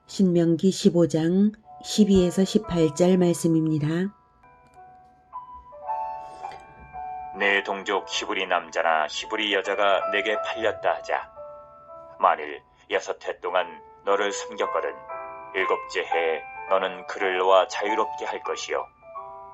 신명기 15장 12에서 18절 말씀입니다. 내 동족 히브리 남자나 히브리 여자가 내게 팔렸다 하자. 만일 6해 동안 너를 섬겼거든 7째 해에 너는 그를 놓아 자유롭게 할 것이요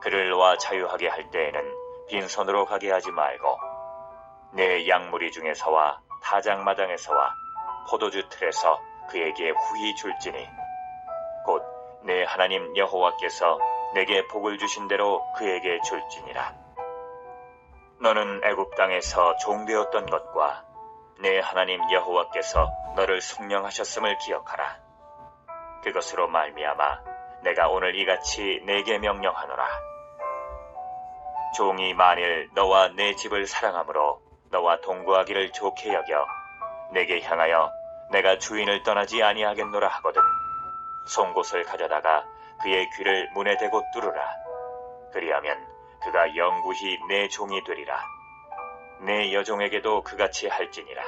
그를 놓아 자유하게 할 때에는 빈손으로 가게 하지 말고 내 양무리 중에서와 타작마당에서와 포도주 틀에서 그에게 후히 줄지니 곧 내 하나님 여호와께서 내게 복을 주신 대로 그에게 줄지니라. 너는 애굽 땅에서 종되었던 것과 내 하나님 여호와께서 너를 숙령하셨음을 기억하라. 그것으로 말미암아 내가 오늘 이같이 내게 명령하노라. 종이 만일 너와 내 집을 사랑하므로 너와 동거하기를 좋게 여겨 내게 향하여 내가 주인을 떠나지 아니하겠노라 하거든 송곳을 가져다가 그의 귀를 문에 대고 뚫으라. 그리하면 그가 영구히 내 종이 되리라. 내 여종에게도 그같이 할지니라.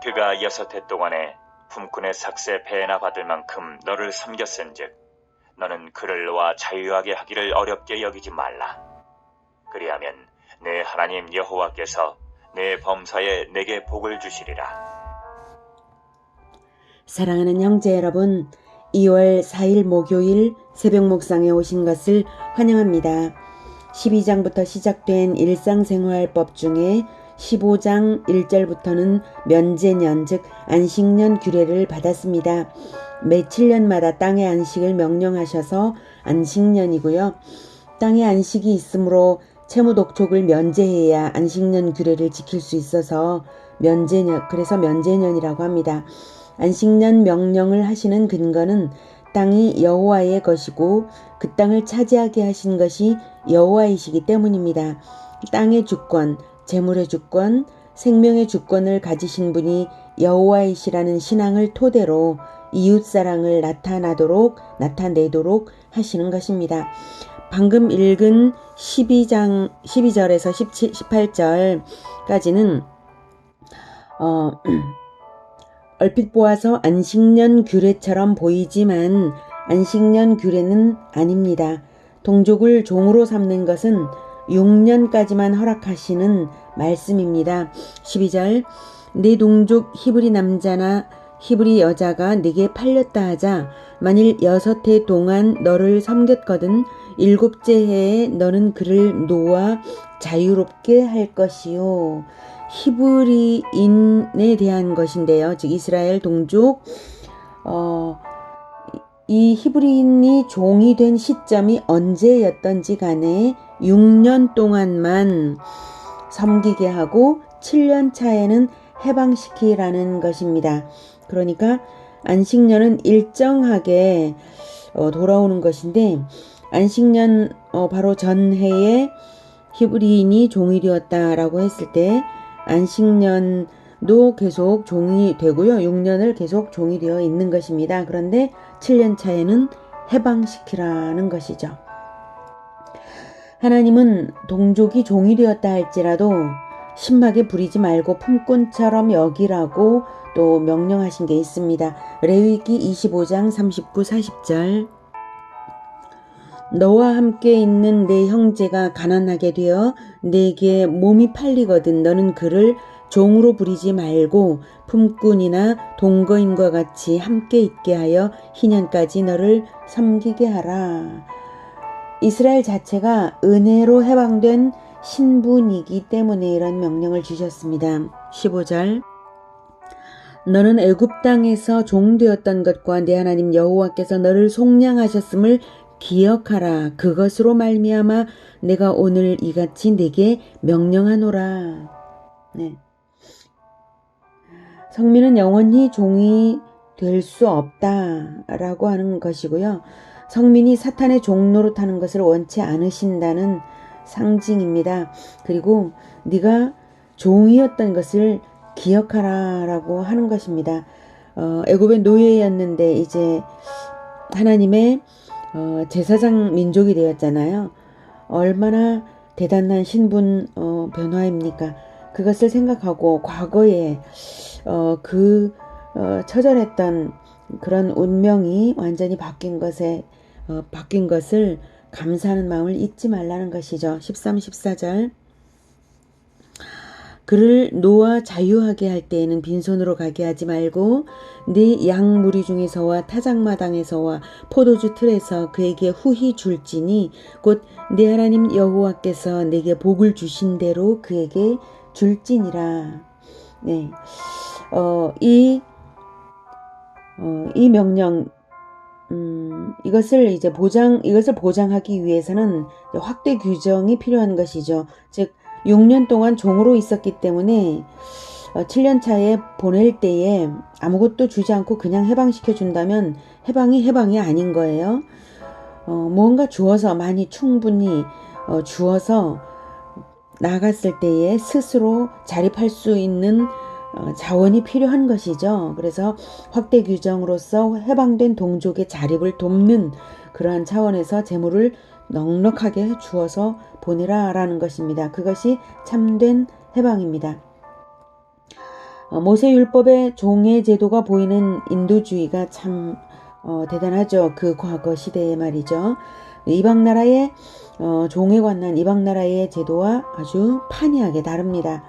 그가 6해 동안에 품꾼의 삭새 배나 받을 만큼 너를 섬겼은즉 너는 그를 놓아 자유하게 하기를 어렵게 여기지 말라. 그리하면 내 하나님 여호와께서 내 범사에 내게 복을 주시리라. 사랑하는 형제 여러분, 2월 4일 목요일 새벽 묵상에 오신 것을 환영합니다. 12장부터 시작된 일상생활법 중에 15장 1절부터는 면제년 즉 안식년 규례를 받았습니다. 매 7년마다 땅의 안식을 명령하셔서 안식년이고요. 땅의 안식이 있으므로 채무 독촉을 면제해야 안식년 규례를 지킬 수 있어서 그래서 면제년이라고 합니다. 안식년 명령을 하시는 근거는 땅이 여호와의 것이고 그 땅을 차지하게 하신 것이 여호와이시기 때문입니다. 땅의 주권, 재물의 주권, 생명의 주권을 가지신 분이 여호와이시라는 신앙을 토대로 이웃사랑을 나타내도록 하시는 것입니다. 방금 읽은 12절에서 18절까지는 얼핏 보아서 안식년 규례처럼 보이지만 안식년 규례는 아닙니다. 동족을 종으로 삼는 것은 6년까지만 허락하시는 말씀입니다. 12절 내 동족 히브리 남자나 히브리 여자가 네게 팔렸다 하자 만일 6해 동안 너를 섬겼거든 7째 해에 너는 그를 놓아 자유롭게 할 것이요. 히브리인에 대한 것인데요. 즉 이스라엘 동족 이 히브리인이 종이 된 시점이 언제였던지 간에 6년 동안만 섬기게 하고 7년 차에는 해방시키라는 것입니다. 그러니까 안식년은 일정하게 돌아오는 것인데 안식년 바로 전해에 히브리인이 종이 되었다라고 했을 때 안식년도 계속 종이 되고요. 6년을 계속 종이 되어 있는 것입니다. 그런데 7년 차에는 해방시키라는 것이죠. 하나님은 동족이 종이 되었다 할지라도 신박에 부리지 말고 품꾼처럼 여기라고 또 명령하신 게 있습니다. 레위기 25장 39, 40절 너와 함께 있는 내 형제가 가난하게 되어 내게 몸이 팔리거든 너는 그를 종으로 부리지 말고 품꾼이나 동거인과 같이 함께 있게 하여 희년까지 너를 섬기게 하라. 이스라엘 자체가 은혜로 해방된 신분이기 때문에 이런 명령을 주셨습니다. 15절 너는 애굽 땅에서 종되었던 것과 내 하나님 여호와께서 너를 속량하셨음을 기억하라. 그것으로 말미암아 내가 오늘 이같이 내게 명령하노라. 네. 성민은 영원히 종이 될 수 없다라고 하는 것이고요. 성민이 사탄의 종 노릇하는 것을 원치 않으신다는 상징입니다. 그리고 네가 종이었던 것을 기억하라라고 하는 것입니다. 애굽의 노예였는데 이제 하나님의 제사장 민족이 되었잖아요. 얼마나 대단한 신분 변화입니까? 그것을 생각하고 과거에 처절했던 그런 운명이 완전히 바뀐 것을 감사하는 마음을 잊지 말라는 것이죠. 13, 14절. 그를 놓아 자유하게 할 때에는 빈손으로 가게 하지 말고 네 양 무리 중에서와 타작마당에서와 포도주 틀에서 그에게 후히 줄지니 곧 네 하나님 여호와께서 내게 복을 주신 대로 그에게 줄지니라. 네, 이 명령, 이것을 보장하기 위해서는 확대 규정이 필요한 것이죠. 즉, 6년 동안 종으로 있었기 때문에 7년 차에 보낼 때에 아무것도 주지 않고 그냥 해방시켜 준다면 해방이 아닌 거예요. 무언가 주어서 많이 충분히 주어서 나갔을 때에 스스로 자립할 수 있는 자원이 필요한 것이죠. 그래서 확대 규정으로서 해방된 동족의 자립을 돕는 그러한 차원에서 재물을 넉넉하게 주어서 보내라라는 것입니다. 그것이 참된 해방입니다. 모세율법의 종의 제도가 보이는 인도주의가 참 대단하죠. 그 과거 시대의 말이죠. 이방 나라의 종에 관한 이방 나라의 제도와 아주 판이하게 다릅니다.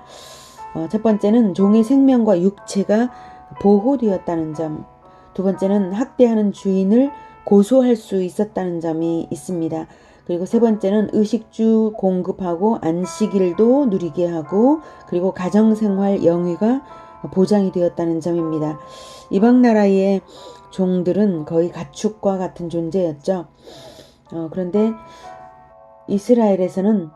첫 번째는 종의 생명과 육체가 보호되었다는 점, 두 번째는 학대하는 주인을 고소할 수 있었다는 점이 있습니다. 그리고 세 번째는 의식주 공급하고 안식일도 누리게 하고 그리고 가정생활 영위가 보장이 되었다는 점입니다. 이방 나라의 종들은 거의 가축과 같은 존재였죠. 그런데 이스라엘에서는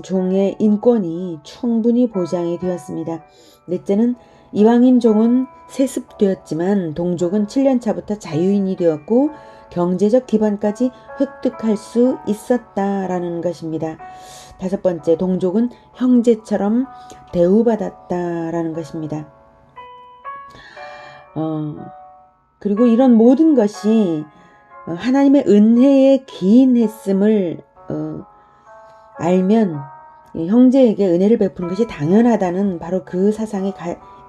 종의 인권이 충분히 보장이 되었습니다. 넷째는 이방인 종은 세습되었지만 동족은 7년 차부터 자유인이 되었고 경제적 기반까지 획득할 수 있었다라는 것입니다. 다섯 번째, 동족은 형제처럼 대우받았다라는 것입니다. 그리고 이런 모든 것이 하나님의 은혜에 기인했음을 알면 형제에게 은혜를 베푸는 것이 당연하다는 바로 그 사상이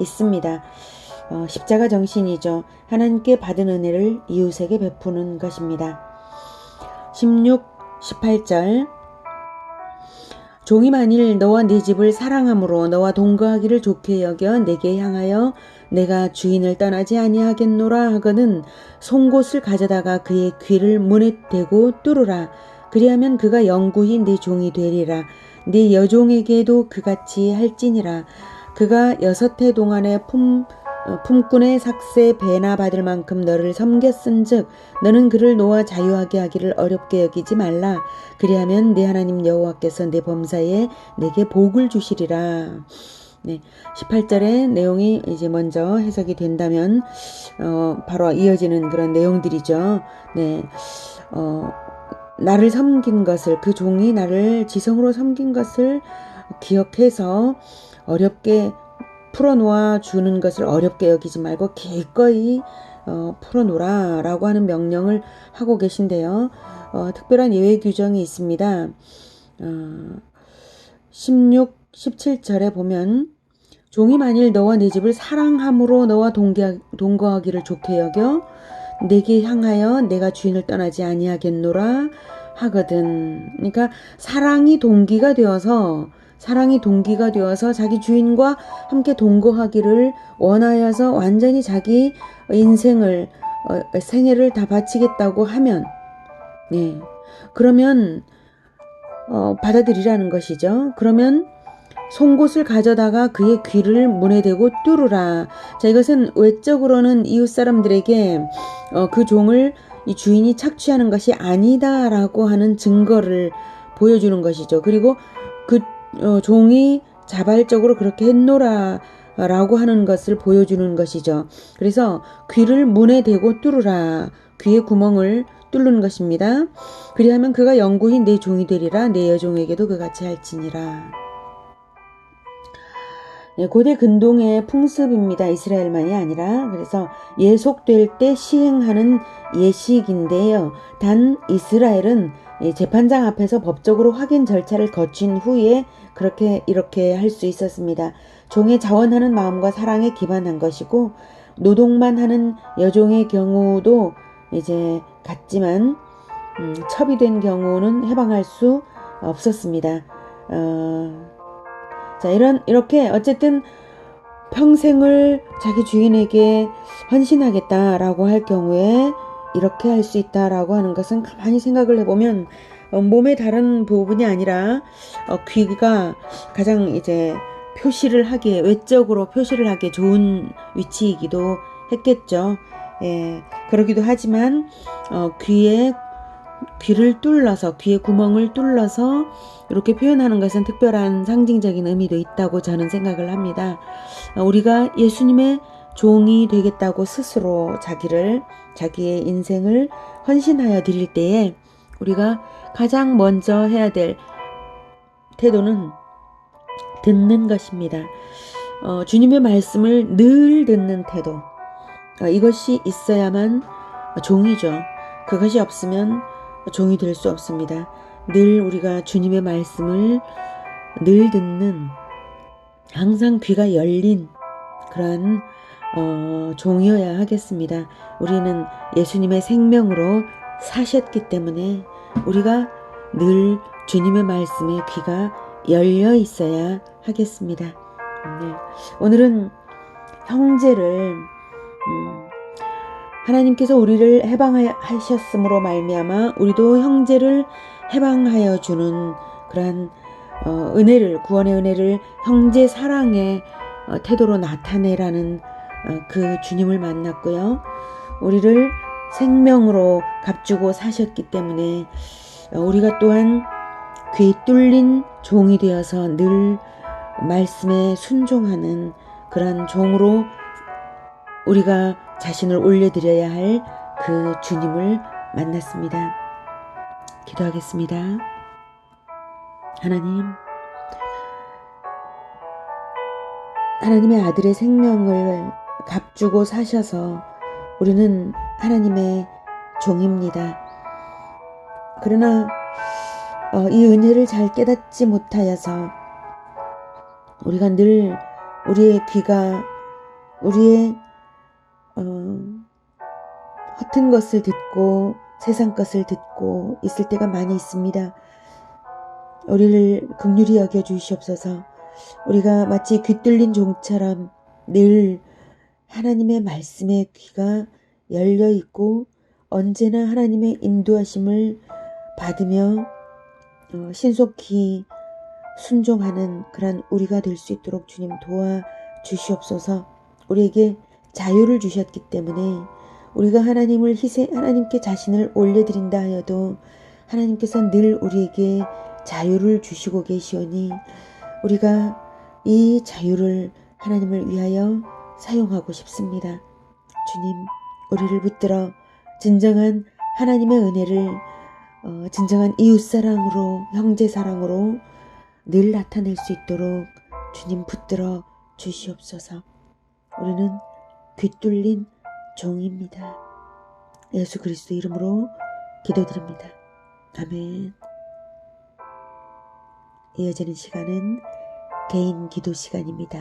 있습니다. 십자가 정신이죠. 하나님께 받은 은혜를 이웃에게 베푸는 것입니다. 16, 18절 종이 만일 너와 네 집을 사랑함으로 너와 동거하기를 좋게 여겨 내게 향하여 내가 주인을 떠나지 아니하겠노라 하거든 송곳을 가져다가 그의 귀를 문에 대고 뚫으라. 그리하면 그가 영구히 네 종이 되리라. 네 여종에게도 그같이 할지니라. 그가 6해 동안에 품꾼의 삭세 배나 받을 만큼 너를 섬겼은즉 너는 그를 놓아 자유하게 하기를 어렵게 여기지 말라. 그리하면 네 하나님 여호와께서 내 범사에 내게 복을 주시리라. 네, 18절의 내용이 이제 먼저 해석이 된다면 바로 이어지는 그런 내용들이죠. 네, 나를 섬긴 것을 그 종이 나를 지성으로 섬긴 것을 기억해서 어렵게 풀어놓아 주는 것을 어렵게 여기지 말고 기꺼이 풀어놓으라 라고 하는 명령을 하고 계신데요. 특별한 예외 규정이 있습니다. 16, 17절에 보면 종이 만일 너와 네 집을 사랑함으로 너와 동거하기를 좋게 여겨 내게 향하여 내가 주인을 떠나지 아니하겠노라 하거든. 그러니까 사랑이 동기가 되어서 자기 주인과 함께 동거하기를 원하여서 완전히 자기 인생을 생애를 다 바치겠다고 하면 그러면 받아들이라는 것이죠. 그러면 송곳을 가져다가 그의 귀를 문에 대고 뚫으라. 자, 이것은 외적으로는 이웃 사람들에게 그 종을 이 주인이 착취하는 것이 아니다라고 하는 증거를 보여주는 것이죠. 그리고 그 종이 자발적으로 그렇게 했노라라고 하는 것을 보여주는 것이죠. 그래서 귀를 문에 대고 뚫으라. 귀의 구멍을 뚫는 것입니다. 그리하면 그가 영구히 내 종이 되리라. 내 여종에게도 그같이 할지니라. 고대 근동의 풍습입니다. 이스라엘만이 아니라. 그래서 예속될 때 시행하는 예식인데요. 단 이스라엘은 재판장 앞에서 법적으로 확인 절차를 거친 후에 이렇게 할 수 있었습니다. 종의 자원하는 마음과 사랑에 기반한 것이고 노동만 하는 여종의 경우도 이제 같지만 첩이 된 경우는 해방할 수 없었습니다. 자, 이렇게 어쨌든 평생을 자기 주인에게 헌신하겠다라고 할 경우에 이렇게 할 수 있다라고 하는 것은 가만히 생각을 해보면 몸의 다른 부분이 아니라 귀가 가장 이제 외적으로 표시를 하기에 좋은 위치이기도 했겠죠. 예, 그러기도 하지만 귀를 뚫러서, 귀의 구멍을 뚫러서 이렇게 표현하는 것은 특별한 상징적인 의미도 있다고 저는 생각을 합니다. 우리가 예수님의 종이 되겠다고 스스로 자기의 인생을 헌신하여 드릴 때에 우리가 가장 먼저 해야 될 태도는 듣는 것입니다. 주님의 말씀을 늘 듣는 태도. 이것이 있어야만 종이죠. 그것이 없으면 종이 될 수 없습니다. 늘 우리가 주님의 말씀을 늘 듣는, 항상 귀가 열린 그런 종이어야 하겠습니다. 우리는 예수님의 생명으로 사셨기 때문에 우리가 늘 주님의 말씀에 귀가 열려 있어야 하겠습니다. 네. 오늘은 형제를 하나님께서 우리를 해방하셨으므로 말미암아 우리도 형제를 해방하여 주는 그러한 구원의 은혜를 형제 사랑의 태도로 나타내라는 그 주님을 만났고요. 우리를 생명으로 값주고 사셨기 때문에 우리가 또한 귀 뚫린 종이 되어서 늘 말씀에 순종하는 그런 종으로 우리가 자신을 올려드려야 할 그 주님을 만났습니다. 기도하겠습니다. 하나님의 아들의 생명을 값주고 사셔서 우리는 하나님의 종입니다. 그러나 이 은혜를 잘 깨닫지 못하여서 우리가 늘 우리의 귀가 우리의 허튼 것을 듣고 세상 것을 듣고 있을 때가 많이 있습니다. 우리를 긍휼히 여겨 주시옵소서. 우리가 마치 귀 뚫린 종처럼 늘 하나님의 말씀에 귀가 열려 있고 언제나 하나님의 인도하심을 받으며 신속히 순종하는 그런 우리가 될 수 있도록 주님 도와주시옵소서. 우리에게 자유를 주셨기 때문에 우리가 하나님께 자신을 올려드린다 하여도 하나님께서 늘 우리에게 자유를 주시고 계시오니 우리가 이 자유를 하나님을 위하여 사용하고 싶습니다. 주님, 우리를 붙들어 진정한 하나님의 은혜를 진정한 이웃사랑으로, 형제사랑으로 늘 나타낼 수 있도록 주님 붙들어 주시옵소서. 우리는 귀 뚫린 종입니다. 예수 그리스도 이름으로 기도드립니다. 아멘. 이어지는 시간은 개인 기도 시간입니다.